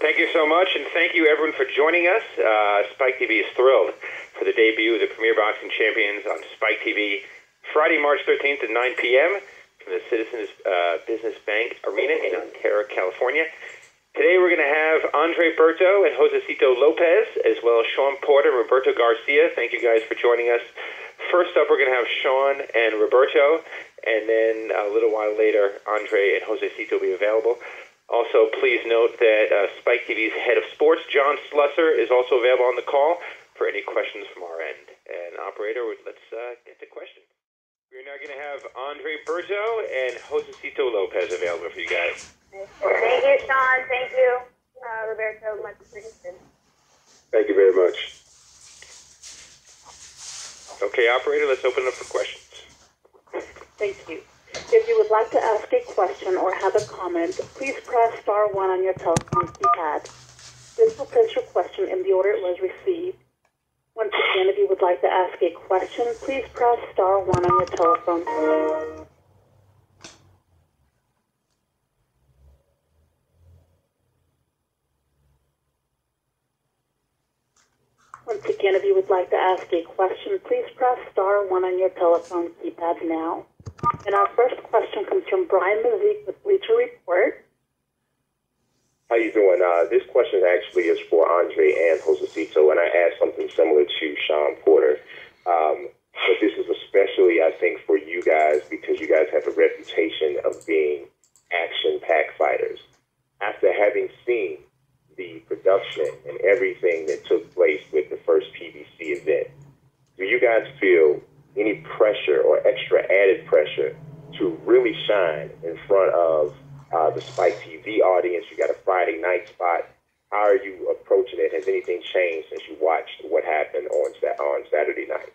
Thank you so much, and thank you everyone for joining us. Spike TV is thrilled for the debut of the Premier Boxing Champions on Spike TV, Friday, March 13th at 9 p.m. from the Citizens Business Bank Arena in Ontario, California. Today we're going to have Berto and Josesito Lopez, as well as Shawn Porter and Roberto Garcia. Thank you guys for joining us. First up, we're going to have Shawn and Roberto, and then a little while later, Andre and Josesito will be available. Also, please note that Spike TV's head of sports, John Slusser, is also available on the call for any questions from our end. And operator, let's get to questions. We're now going to have Berto and Josesito Lopez available for you guys. Thank you, Shawn. Thank you, Roberto. Much appreciated. Thank you very much. Okay, operator, let's open it up for questions. Thank you. If you would like to ask a question or have a comment, please press star 1 on your telephone keypad. This will place your question in the order it was received. Once again, if you would like to ask a question, please press star 1 on your telephone. Once again, if you would like to ask a question, please press star 1 on your telephone keypad now. And our first question comes from Brian Mazik with Bleacher Report. How you doing? This question actually is for Andre and Josesito, and I asked something similar to Shawn Porter. But this is especially, I think, for you guys because you guys have a reputation of being action-packed fighters. After having seen the production and everything that took place with the first PBC event, do you guys feel any pressure or extra added pressure to really shine in front of the Spike TV audience? You got a Friday night spot. How are you approaching it? Has anything changed since you watched what happened on Saturday night?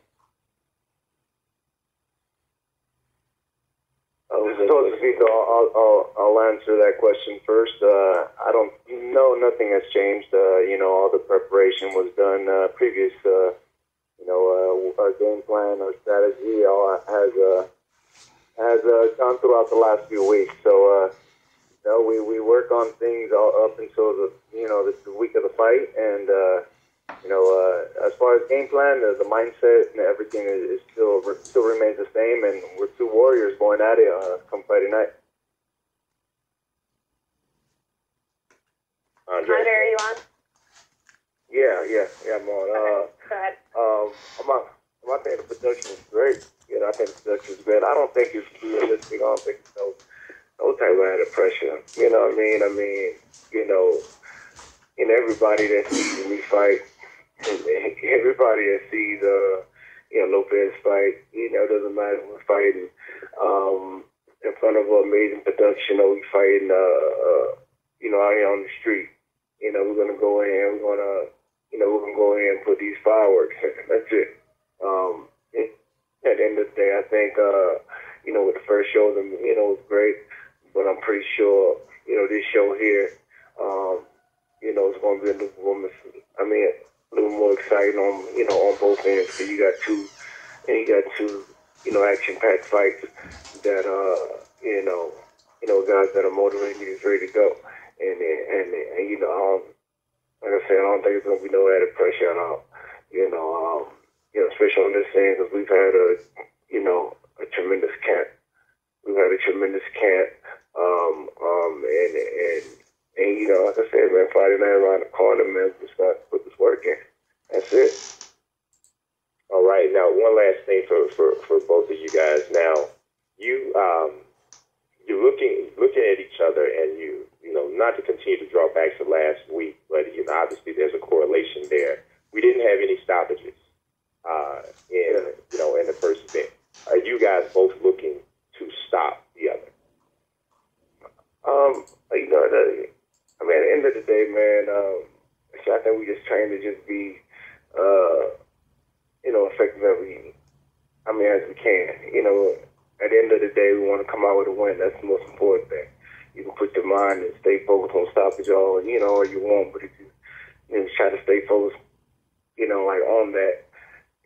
I'll answer that question first. I don't know. Nothing has changed. All the preparation was done previous. Our game plan, our strategy, all has gone throughout the last few weeks. So, we work on things all up until the week of the fight, and as far as game plan, the mindset and everything is still remains the same, and we're two warriors going at it come Friday night. Andre, are you on? Yeah, I'm on. Okay, go ahead. I think the production is great. I think the production is good. I don't think it's realistic. I don't think it's no type of added pressure. You know what I mean? Everybody that sees me fight, everybody that sees Lopez fight, doesn't matter we're fighting in front of an amazing production. We fighting out here on the street. We're gonna go in. We're gonna go in and put these fireworks. That's it. At the end of the day, I think with the first show, it was great, but I'm pretty sure this show here, it's going to be a little more exciting on both ends. So you got two action-packed fights that guys that are motivated is ready to go, and like I said, I don't think it's going to be no added pressure at all. Especially on this end, because we've had a tremendous camp. We've had a tremendous camp, and like I said, man, Friday night around the corner, man, we start to put this work in. That's it. All right. Now, one last thing for both of you guys. Now, you're looking at each other, and not to continue to draw back to last week, but obviously there's a correlation there. We didn't have any stoppages in the first event. Are you guys both looking to stop the other? At the end of the day, man, I think we just trying to just be, effective as we can. At the end of the day, we want to come out with a win. That's the most important thing. You can put your mind and stay focused on stoppage all you want, but if you try to stay focused, on that,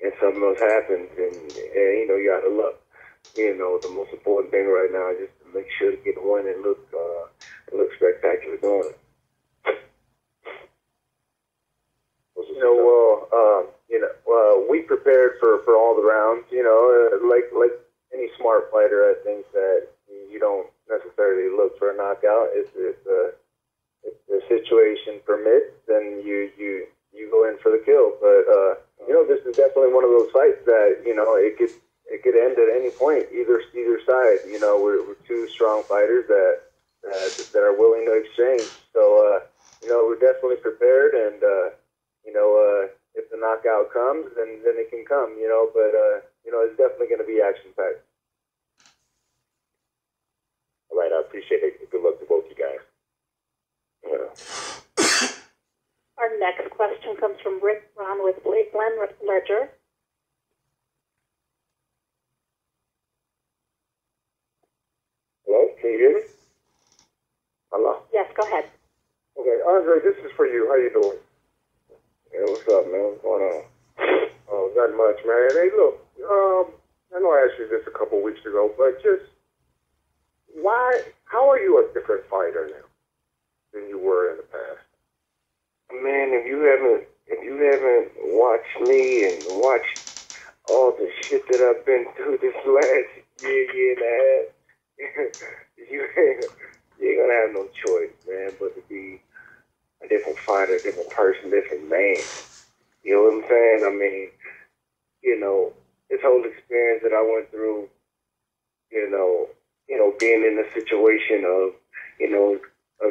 and something else happens, and you out of luck. The most important thing right now is just to make sure to get a win and look spectacular doing it. We prepared for all the rounds. Like any smart fighter, I think that you don't necessarily look for a knockout. If the situation permits, then you go in for the kill. But this is definitely one of those fights that it could end at any point, either side. We're two strong fighters that are willing to exchange. So we're definitely prepared, and if the knockout comes, then it can come. But it's definitely going to be action packed. All right, I appreciate it. Good luck to both you guys. Our next question comes from Rick Ron with Lakeland Ledger. Hello, can you hear me? Hello? Yes, go ahead. Okay, Andre, this is for you. How you doing? Yeah, what's up, man? What's going on? Oh, not much, man. Hey, look, I know I asked you this a couple weeks ago, but just how are you a different fighter now than you were in the past? Man, if you haven't watched me and watched all the shit that I've been through this last year and a half, you ain't gonna have no choice, man, but to be a different fighter, a different person, different man. You know what I'm saying? I mean, this whole experience that I went through, being in a situation of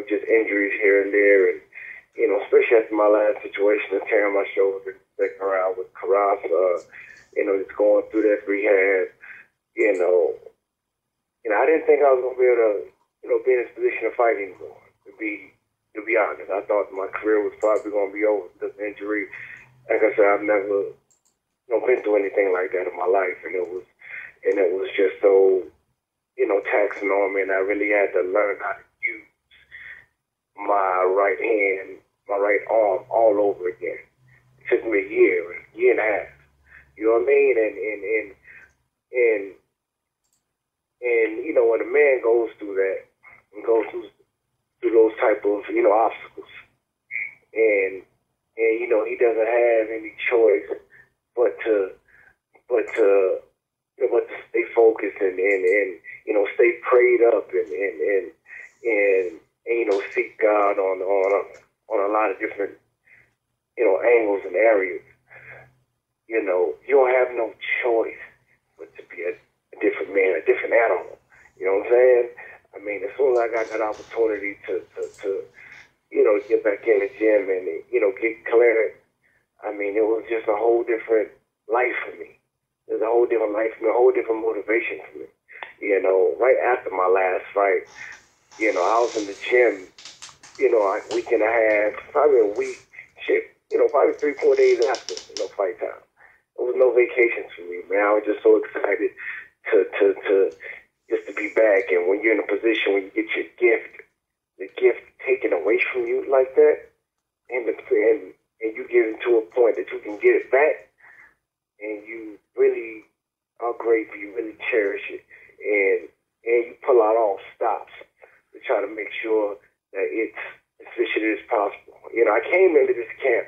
just injuries here and there, and especially after my last situation of tearing my shoulder in the second round with Carrasa, just going through that rehab, I didn't think I was gonna be able to, be in this position to fight anymore. To be honest, I thought my career was probably gonna be over because of injury. Like I said, I've never, been through anything like that in my life, and it was just so, taxing on me, and I really had to learn how to use my right hand, my right arm all over again. It took me a year and a half. You know what I mean? And when a man goes through that and goes through those type of obstacles, and he doesn't have any choice but to stay focused and stay prayed up and seek God on a lot of different angles and areas. You don't have no choice but to be a different man, a different animal. You know what I'm saying? I mean, as soon as I got that opportunity to get back in the gym and get cleared, I mean, it was just a whole different life for me. It was a whole different life for me, a whole different motivation for me. Right after my last fight, I was in the gym, a week and a half, probably a week, probably 3-4 days after, fight time. There was no vacations for me, man. I was just so excited to be back. And when you're in a position where you get your gift, the gift taken away from you like that, and you get into a point that you can get it back, and you really are grateful, you really cherish it, and you pull out all stops to try to make sure that it's as efficient as possible. I came into this camp,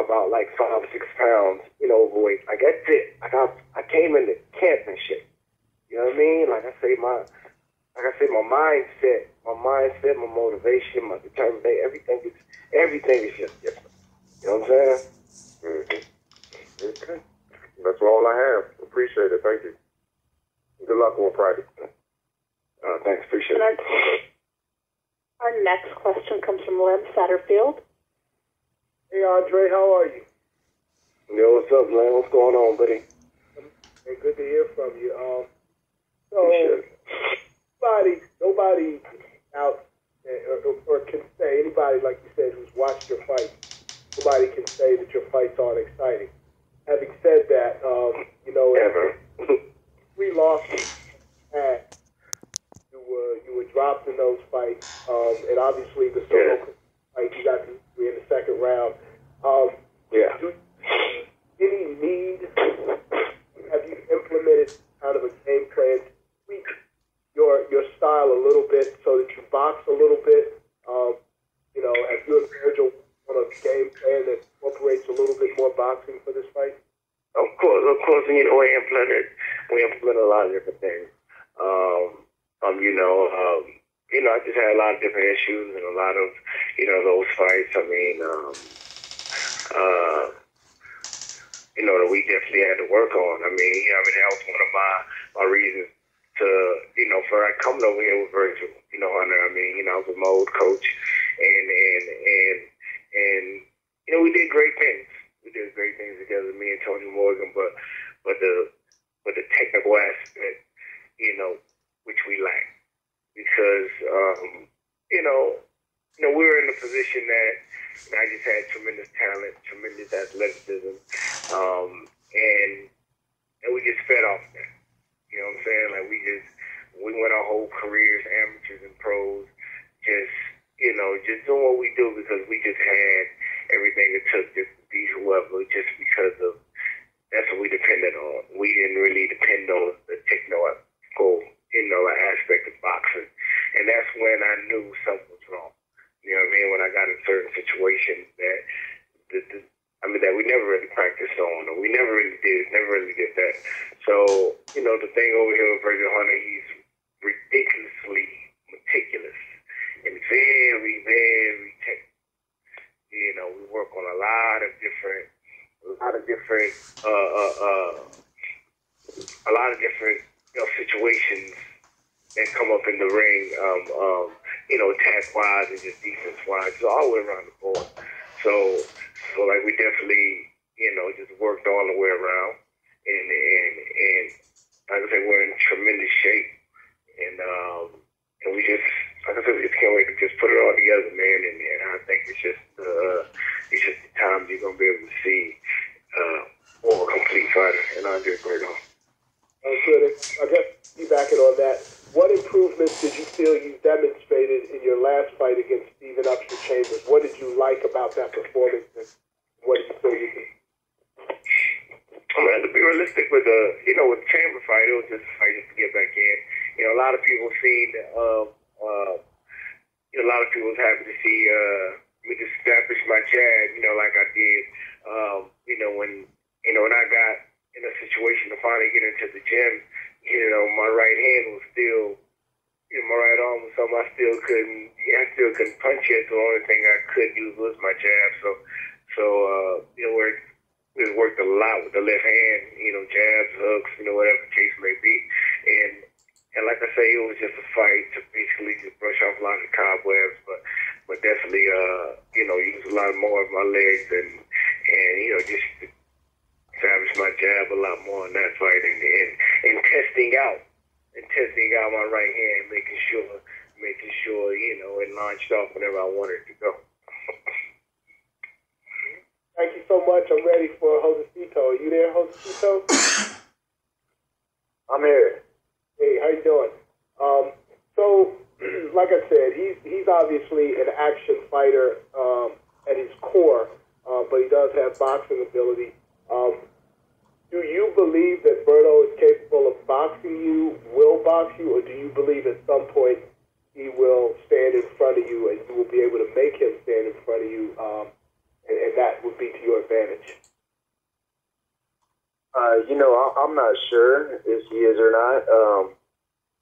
about like 5 or 6 pounds, overweight. Like that's it. I came into camp and shit. You know what I mean? Like I say, my mindset, my motivation, my determination, everything is just different. You know what I'm saying? Mm-hmm. Okay. That's all I have. Appreciate it. Thank you. Good luck on Friday. Thanks. Appreciate it. it. Our next question comes from Lem Satterfield. Hey, Andre, how are you? Yo, what's up, man? What's going on, buddy? Hey, good to hear from you. Nobody out or can say, anybody, like you said, who's watched your fight, nobody can say that your fights aren't exciting. Having said that, Ever. 3 losses you were dropped in those fights, and obviously the solo fight, you got in the second round. Yeah. Do you any need, have you implemented kind of a game plan to tweak your style a little bit so that you box a little bit? Have of course, we implemented a lot of different things. I just had a lot of different issues and a lot of, those fights. I mean, that we definitely had to work on. I mean, that was one of my reasons to, for coming over here with Virgil, Hunter. I mean, I was with my old coach, and we did great things. We did great things together, me and Tony Morgan, but the technical aspect, which we lacked. Because, we were in a position that I just had tremendous talent, tremendous athleticism, and we just fed off that. You know what I'm saying? Like, we went our whole careers, amateurs and pros, just doing what we do because we just had everything it took just to beat whoever, just because of that's what we depended on. We didn't really depend on the technical, aspect of boxing. And that's when I knew something was wrong. You know what I mean? When I got in certain situations that that we never really practiced on, or we never really did that. So, the thing over here with Virgil Hunter, he's ridiculously meticulous and very, very technical. We work on a lot of different situations that come up in the ring, attack-wise and just defense-wise, so all the way around the board. So like we definitely, just worked all the way around, and like I said, we're in tremendous shape, and we just, like I said, we just can't wait to just put it all together, man. And I think it's just the time you're gonna be able to see more complete fighter, and Andre Berto. Good. I guess piggybacking on that, what improvements did you feel you demonstrated in your last fight against Stephen Upshur Chambers? What did you like about that performance, and what did you feel you could? To be realistic with the Chamber fight, it was just a fight just to get back in. A lot of people seen, a lot of people was happy to see me just establish my jab, like I did, when I got in a situation to finally get into the gym, my right hand was still, my right arm was something I still couldn't punch it. So the only thing I could use was my jab. So we worked a lot with the left hand, jabs, hooks, whatever the case may be. And like I say, it was just a fight to basically just brush off a lot of the cobwebs, but definitely, use a lot more of my legs and just establish my jab a lot more in that fight and testing out my right hand, making sure, it launched off whenever I wanted it to go. Thank you so much. I'm ready for Josesito. Are you there, Josesito? I'm here. Hey, how you doing? So, like I said, he's obviously an action fighter at his core, but he does have boxing ability. Do you believe that Berto is capable of boxing you, will box you, or do you believe at some point he will stand in front of you and you will be able to make him stand in front of you, and that would be to your advantage? I'm not sure if he is or not.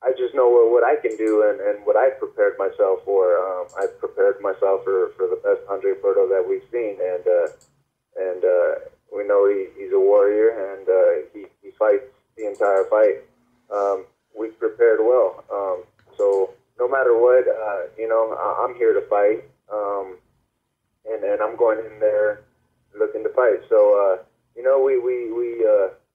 I just know what I can do and what I've prepared myself for. I've prepared myself for the best Andre Berto that we've seen, and we know he's a warrior, and he fights the entire fight. We've prepared well. So no matter what, I'm here to fight, and I'm going in there looking to fight. So,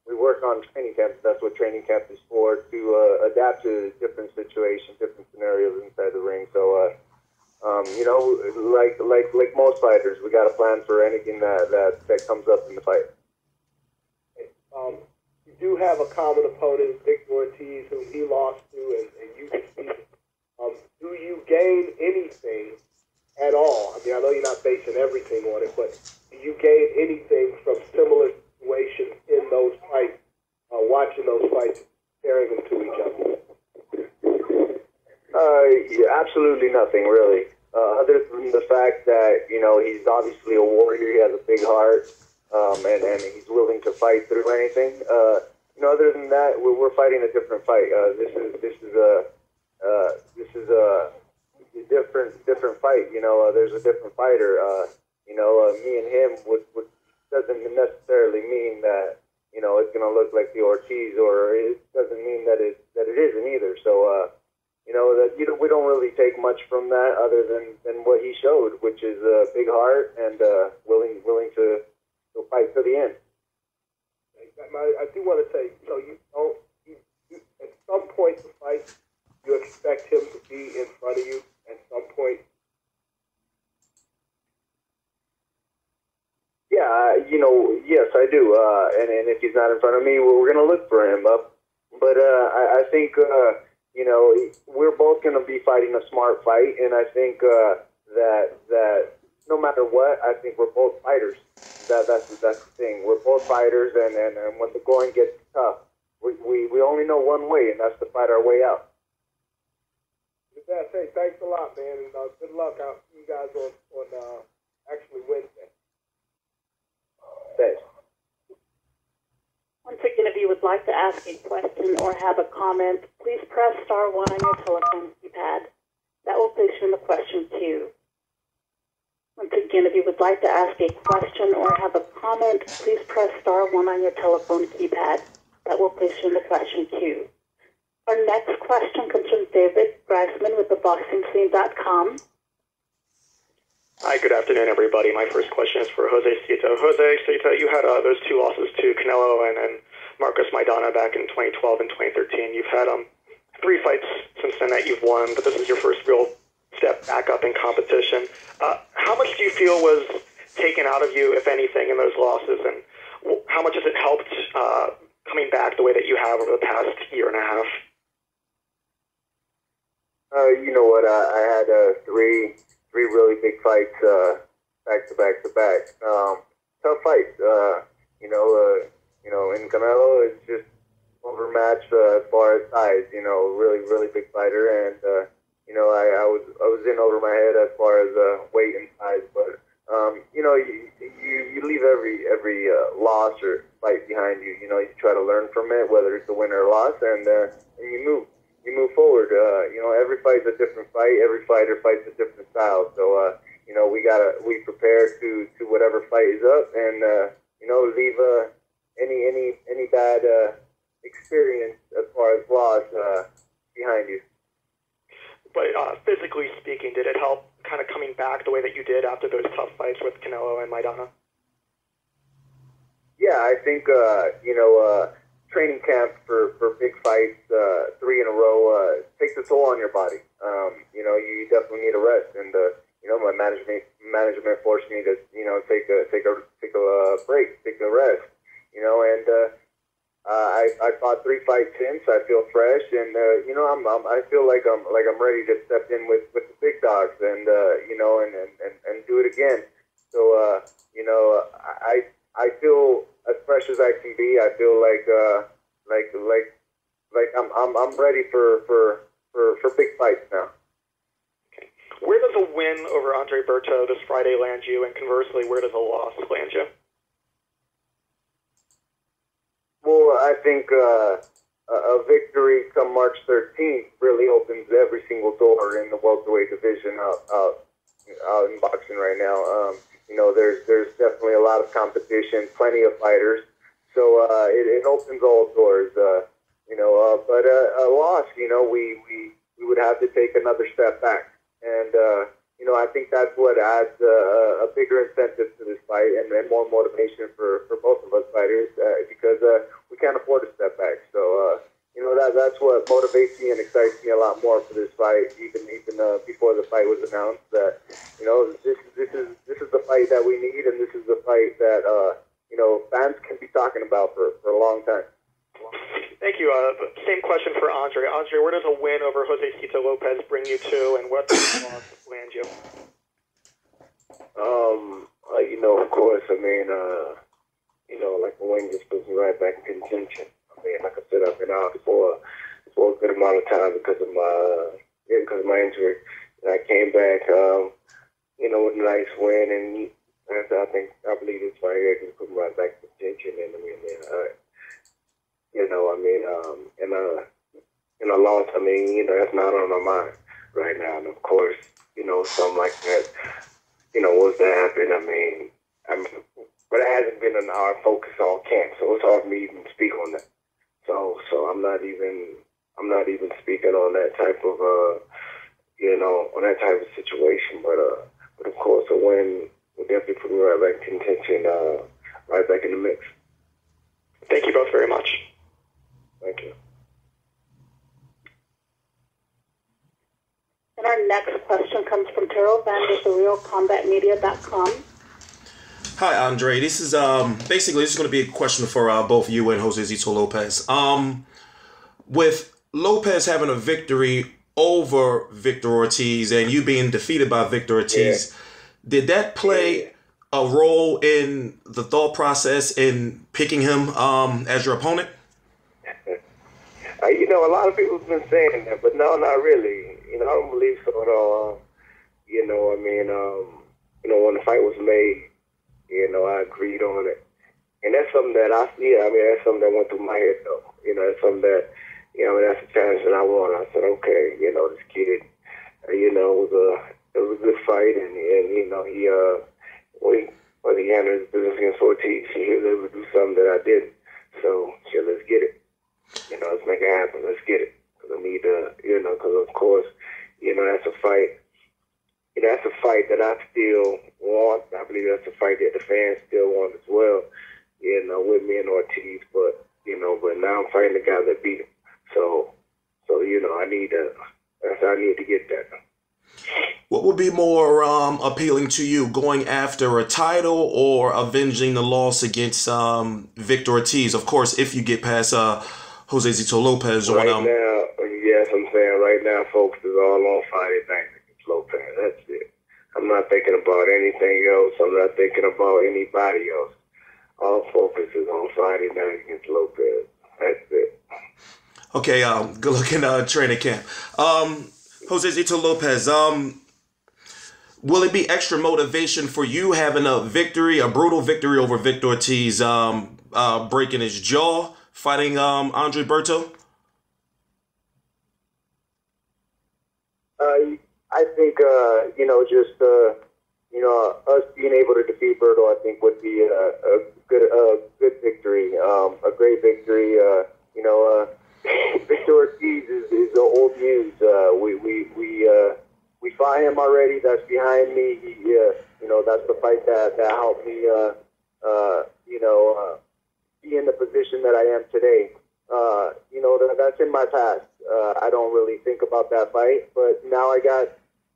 we work on training camp. That's what training camp is for, to adapt to different situations, different scenarios inside the ring. So, like most fighters, we got to plan for anything that comes up in the fight. You do have a common opponent, Victor Ortiz, whom he lost to, and you defeated. Do you gain anything at all? I mean, I know you're not basing everything on it, but do you gain anything from similar situations in those fights, watching those fights, comparing them to each other? Yeah, absolutely nothing, really. Other than the fact that, he's obviously a warrior, he has a big heart, and he's willing to fight through anything. Other than that, we're fighting a different fight. This is a different fight. There's a different fighter. Me and him would doesn't necessarily mean that it's going to look like the Ortiz, or it doesn't mean that it isn't either. So that we don't really take much from that other than what he showed, which is a big heart and willing to fight to the end. I do want to say, at some point in the fight, you expect him to be in front of you at some point. Yeah, yes, I do. And if he's not in front of me, we're going to look for him. But I think, we're both going to be fighting a smart fight, and I think that no matter what, I think we're both fighters. That's the thing. We're both fighters, and when the going gets tough, we only know one way, and that's to fight our way out. With that, say thanks a lot, man, and good luck out to you guys on actually Wednesday. Thanks. Once again, if you would like to ask a question or have a comment, please press star 1 on your telephone keypad. That will place you in the question queue. Once again, if you would like to ask a question or have a comment, please press star 1 on your telephone keypad. That will place you in the question queue. Our next question comes from David Greisman with theboxingscene.com. Hi, good afternoon, everybody. My first question is for Josesito. Josesito, you had those 2 losses to Canelo and Marcos Maidana back in 2012 and 2013. You've had 3 fights since then that you've won, but this is your first real step back up in competition. How much do you feel was taken out of you, if anything, in those losses, and how much has it helped coming back the way that you have over the past year and a half? You know what? I had three really big fights back to back. Tough fights. In Canelo, it's just overmatched as far as size. Really big fighter, and I was in over my head as far as weight and size. But you leave every loss or fight behind you. You try to learn from it, whether it's a win or a loss, and you move forward. Every fight's a different fight. Every fighter fights a different style. So we prepare to whatever fight is up, and leave any bad experience as far as loss behind you. But physically speaking, did it help kind of coming back the way that you did after those tough fights with Canelo and Maidana? Yeah, I think training camp for big fights, 3 in a row, takes a toll on your body. You definitely need a rest, and my management forced me to take a break, take a rest. I fought 3 fights since. I feel fresh, and I feel like I'm ready to step in with the big dogs, and and do it again. So I feel as fresh as I can be. I feel like I'm ready for big fights now. Okay. Where does a win over Andre Berto this Friday land you, and conversely, where does a loss land you? Well, I think a victory come March 13th really opens every single door in the welterweight division out in boxing right now. There's definitely a lot of competition, plenty of fighters, so it opens all doors. But a loss, we would have to take another step back, and I think that's what adds a bigger incentive to this fight and more motivation for both of us fighters because we can't afford to step back. So that's what motivates me and excites me a lot more for this fight, even before the fight was announced. That this is the fight that we need, and this is the fight that fans can be talking about for a long time. Thank you. Same question for Andre. Andre, where does a win over Josesito Lopez bring you to, and what does a loss land you? Of course, like a win just puts me right back in contention. Like I said, I've been out for a good amount of time because of my injury. And I came back, with a nice win, and I believe this fight here can put me right back to contention. And I mean, in a loss, I mean, that's not on my mind right now. And of course, something like that, was to happen. I mean, but it hasn't been in our focus all camp, so it's hard for me to even speak on that. So I'm not even speaking on that type of on that type of situation. But of course, a win will definitely put me right back in contention, right back in the mix. Thank you both very much. Thank you. And our next question comes from Terrell Van with TheRealCombatMedia.com. Hi, Andre. This is basically going to be a question for both you and Josesito Lopez. With Lopez having a victory over Victor Ortiz and you being defeated by Victor Ortiz, did that play a role in the thought process in picking him as your opponent? A lot of people have been saying that, but no, not really. I don't believe so at all. When the fight was made, I agreed on it. And that's something that that's something that went through my head, though. It's something that, that's a challenge that I want. I said, okay, this kid, it was a good fight, and he handled his business against Ortiz. He was able to do something that I didn't. So, let's get it. Let's make it happen. Let's get it. Because I need to, because of course, that's a fight. That's a fight that I still want. I believe that's a fight that the fans still want as well, with me and Ortiz. But now I'm fighting the guy that beat him. So I need to get that. What would be more appealing to you, going after a title or avenging the loss against Victor Ortiz? Of course, if you get past Josesito Lopez. Right now, yes, I'm saying right now, folks, is all on fighting back against Lopez. That's it. I'm not thinking about anything else. I'm not thinking about anybody else. All focus is on fighting back against Lopez. That's it. Okay, good luck in training camp. Josesito Lopez, will it be extra motivation for you having a brutal victory over Victor Ortiz, breaking his jaw, fighting Andre Berto? I think, us being able to defeat Berto, I think would be a good victory, a great victory. Victor Ortiz is old news. We fought him already. That's behind me. That's the fight that helped me, be in the position that I am today. That's in my past. I don't really think about that fight, but now I got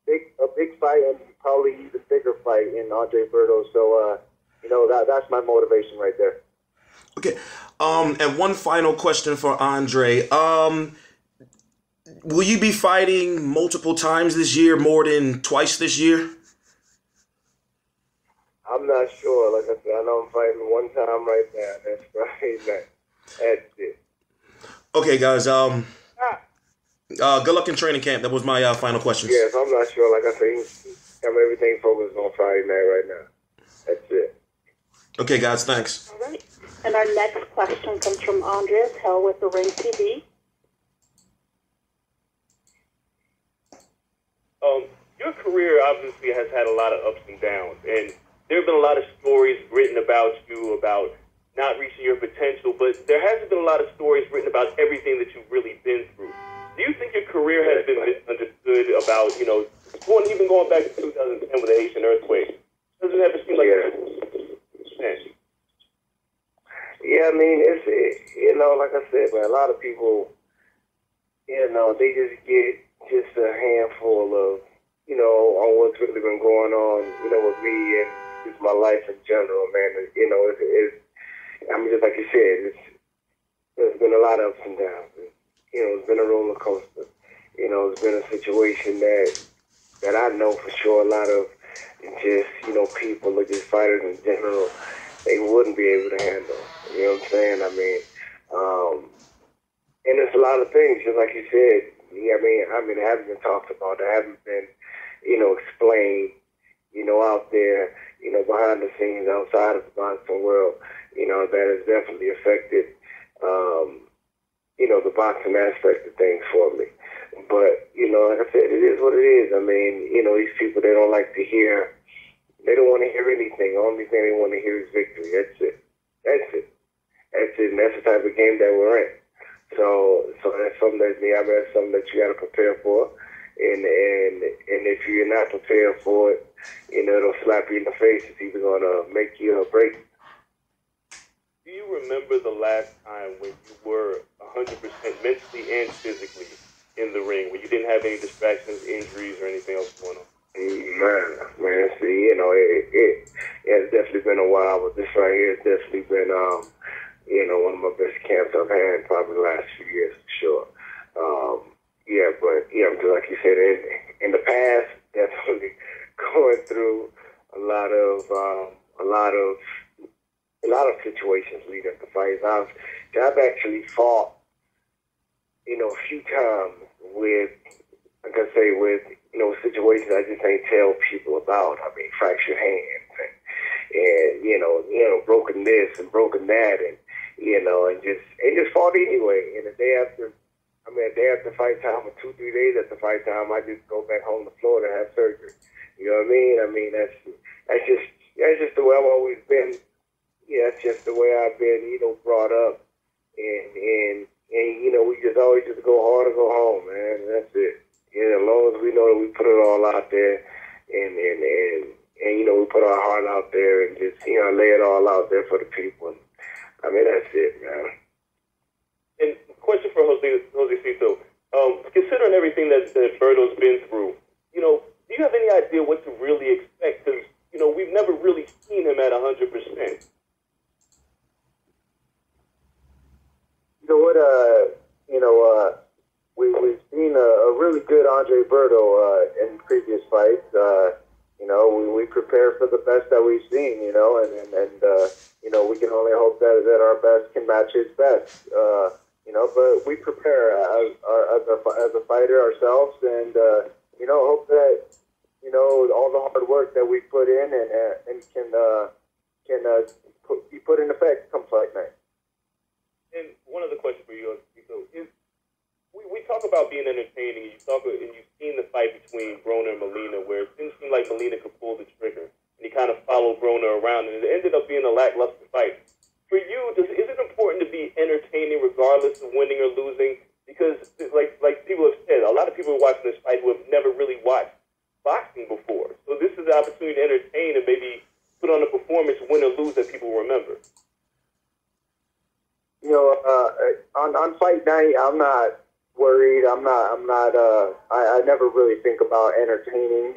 a big fight and probably even bigger fight in Andre Berto. So, that's my motivation right there. Okay. And one final question for Andre. Will you be fighting multiple times this year, more than twice this year? I'm not sure. Like I said, I know I'm fighting one time right now. That's right. That's it. Okay, guys. Good luck in training camp. That was my final question. Yes, I'm not sure. Like I say, have everything focused on Friday night right now. That's it. Okay, guys. Thanks. All right. And our next question comes from Andreas Kell with The Ring TV. Your career obviously has had a lot of ups and downs, and there have been a lot of stories written about you about not reaching your potential, but there hasn't been a lot of stories written about everything that you've really been through. Do you think your career has been misunderstood about, even going back to 2010 with the Haitian earthquake? Doesn't ever seem like Yeah, I mean, it's, like I said, man, a lot of people, they just get just a handful of, on what's really been going on, with me and just my life in general, man. Just like you said, there's been a lot of ups and downs. It's been a roller coaster. It's been a situation that I know for sure a lot of just, people or just fighters in general, they wouldn't be able to handle. You know what I'm saying? I mean, and there's a lot of things, just like you said, that haven't been talked about, that haven't been, explained, out there, behind the scenes outside of the boxing world, that has definitely affected, the boxing aspect of things for me. But, like I said, it is what it is. I mean, these people, they don't like to hear, they don't want to hear anything. The only thing they want to hear is victory. That's it. And that's the type of game that we're in. So that's something that's something that you got to prepare for. And if you're not prepared for it, it'll slap you in the face. It's either going to make you or break you. Do you remember the last time when you were 100% mentally and physically in the ring, when you didn't have any distractions, injuries, or anything else going on? Man, see, it's definitely been a while, but this right here has definitely been, one of my best camps I've had probably the last few years, for sure. But like you said, in the past, definitely going through a lot of situations leading up to fights. I've actually fought, a few times with, like I say, with situations I just ain't tell people about. I mean, fractured hands and broken this and broken that, and just fought anyway. And a day after fight time, or 2-3 days after fight time, I just go back home to Florida and have surgery. You know what I mean? I mean, that's just the way I've always been. Yeah, that's just the way I've been, brought up. And we just always just go hard or go home, man. That's it. As long as we know that we put it all out there and we put our heart out there and just, lay it all out there for the people. I mean, that's it, man. And question for Josesito. Considering everything that Berto's been through, do you have any idea what to really expect? Because, we've never really seen him at 100%. We've seen a really good Andre Berto in previous fights. We prepare for the best that we've seen, and we can only hope that our best can match his best. But we prepare as a fighter ourselves, and hope that all the hard work that we put in and can be put in effect come fight night. And one other question for you, is we talk about being entertaining, and you've seen the fight between Broner and Molina, where it didn't seem like Molina could pull the trigger, and he kind of followed Broner around, and it ended up being a lackluster fight. For you, is it important to be entertaining regardless of winning or losing? Because, like people have said, a lot of people are watching this fight who have never really watched boxing before. So this is the opportunity to entertain and maybe put on a performance, win or lose, that people remember. On fight night, I'm not worried. I never really think about entertaining.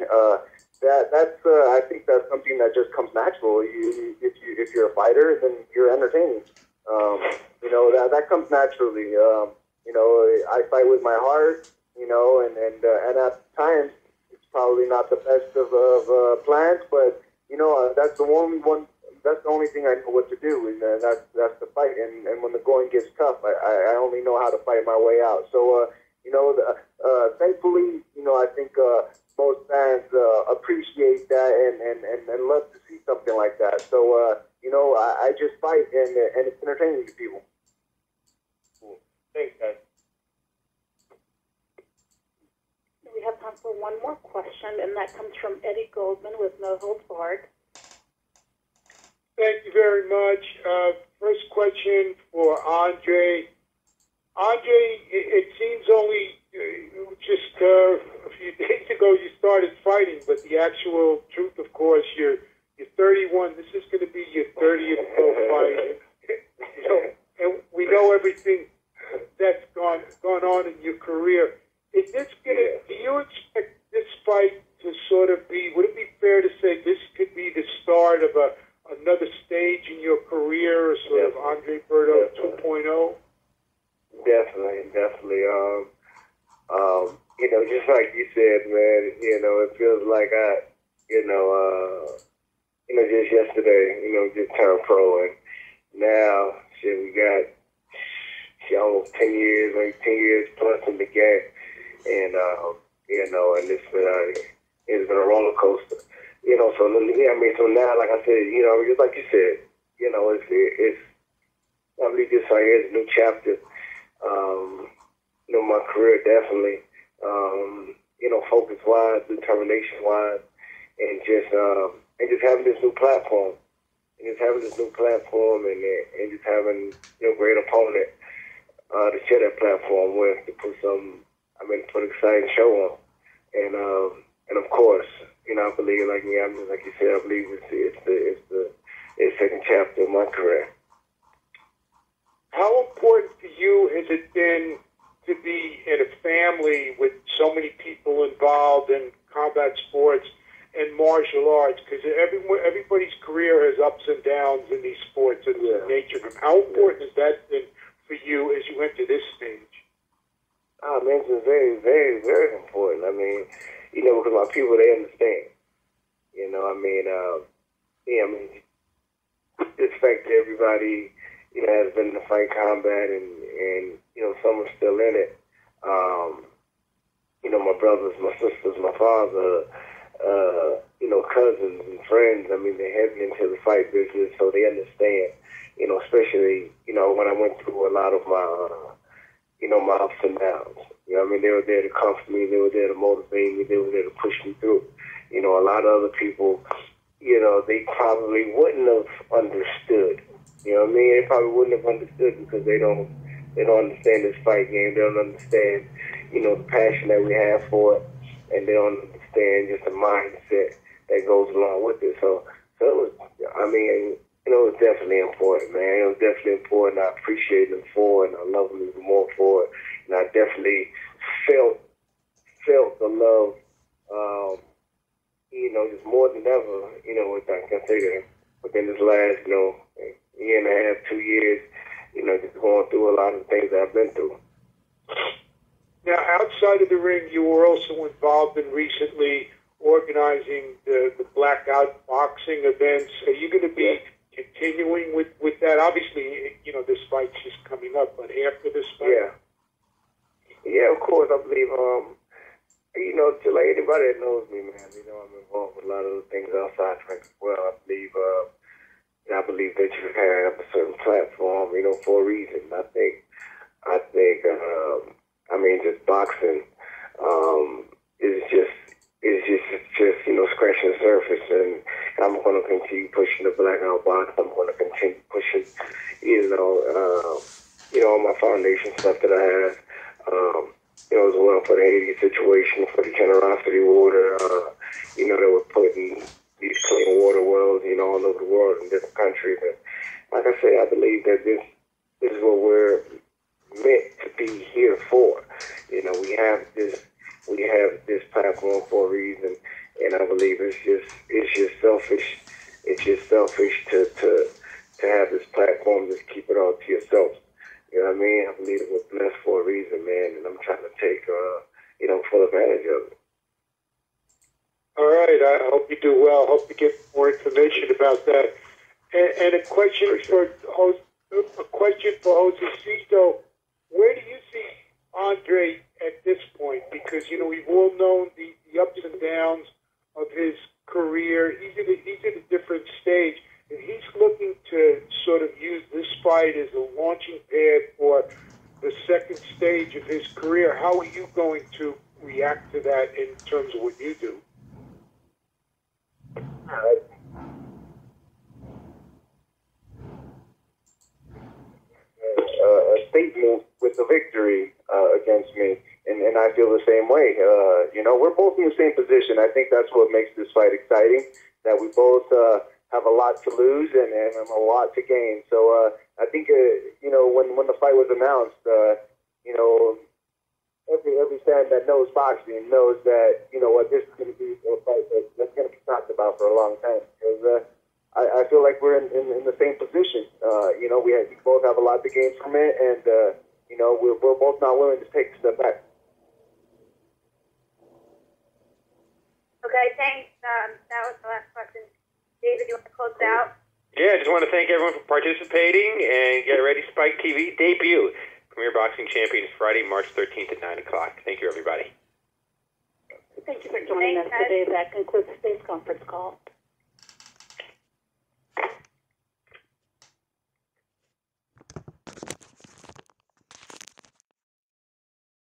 I think that's something that just comes natural. If you're a fighter, then you're entertaining. That comes naturally. I fight with my heart. And at times it's probably not the best of plans, but that's the only one. That's the only thing I know what to do, and that's the fight. And when the going gets tough, I only know how to fight my way out. So, thankfully, I think most fans appreciate that and love to see something like that. So, I just fight, and it's entertaining to people. Cool. Thanks, guys. We have time for one more question, and that comes from Eddie Goldman with No Holds Barred. Thank you very much. First question for Andre. Andre, it seems only just a few days ago you started fighting, but the actual truth, of course, you're 31. This is going to be your 30th pro fight. And we know everything that's gone on in your career. Is this do you expect this fight to sort of be, would it be fair to say this could be the start of another stage in your career, sort of Andre Berto 2.0? Definitely. Just like you said, man, it feels like just yesterday, just turned pro, and now, we got almost 10 years, maybe 10 years plus in the game, and, and it's been a roller coaster. So yeah, I mean, so now, like I said, just like you said, it's I believe this right here is a new chapter. My career definitely, focus-wise, determination-wise, and just having this new platform, and just having great opponent to share that platform with, to put put an exciting show on, and of course, I believe, like me, I'm just like you said, I believe it's the second chapter of my career. How important for you has it been to be in a family with so many people involved in combat sports and martial arts? Because everybody's career has ups and downs in these sports and the nature of them. How important has that been for you as you enter this stage? Man, it's very, very, very important. I mean, because my people, they understand. This fact that everybody, has been in the fight combat and some are still in it. My brothers, my sisters, my father, cousins and friends, they're heavy into the fight business, so they understand, especially, when I went through a lot of my ups and downs. They were there to comfort me, they were there to motivate me, they were there to push me through. A lot of other people, they probably wouldn't have understood. They probably wouldn't have understood because they don't understand this fight game. They don't understand, the passion that we have for it, and they don't understand just the mindset that goes along with it. So it was, it was definitely important, man. It was definitely important. I appreciate them for it, and I love them even more for it. And I definitely felt the love, just more than ever, what I can say to him within this last, year and a half, 2 years, just going through a lot of things that I've been through. Now, outside of the ring, you were also involved in recently organizing the blackout boxing events. Are you going to be continuing with that? Obviously, this fight's just coming up, but after this fight? Yeah, of course. I believe, to like anybody that knows me, man, I'm involved with a lot of the things outside training as well. I believe that you have a certain platform, for a reason. I think, just boxing is just scratching the surface, and I'm going to continue pushing the blackout box. I'm going to continue pushing, all my foundation stuff that I have. As well for the Haiti situation, for the generosity water, they were putting these clean water wells, all over the world in different countries. And like I say, I believe that this is what we're meant to be here for. We have this platform for a reason, and I believe it's just selfish. It's just selfish to have this platform, just keep it all to yourself. I believe it was blessed for a reason, man, and I'm trying to take, full advantage of it. All right. I hope you do well. I hope you get more information about that. And a question for Josesito. Where do you see Andre at this point? Because we've all known the ups and downs of his career. He's at a different stage, and he's looking to sort of use this fight as a launching pad for the second stage of his career. How are you going to react to that in terms of what you do? A statement with the victory against me, and I feel the same way. We're both in the same position. I think that's what makes this fight exciting, that we both have a lot to lose and a lot to gain. So I think, when the fight was announced, every fan that knows boxing knows that, this is going to be a fight that's going to be talked about for a long time. Because I feel like we're in the same position. We both have a lot to gain from it, and, we're both not willing to take a step back. Okay, thanks. That was the last question. David, you want to close it out? Yeah, I just want to thank everyone for participating, and get ready, Spike TV debut. Premier Boxing Champions, Friday, March 13th at 9 o'clock. Thank you, everybody. Thank you for joining us today. That concludes today's conference call.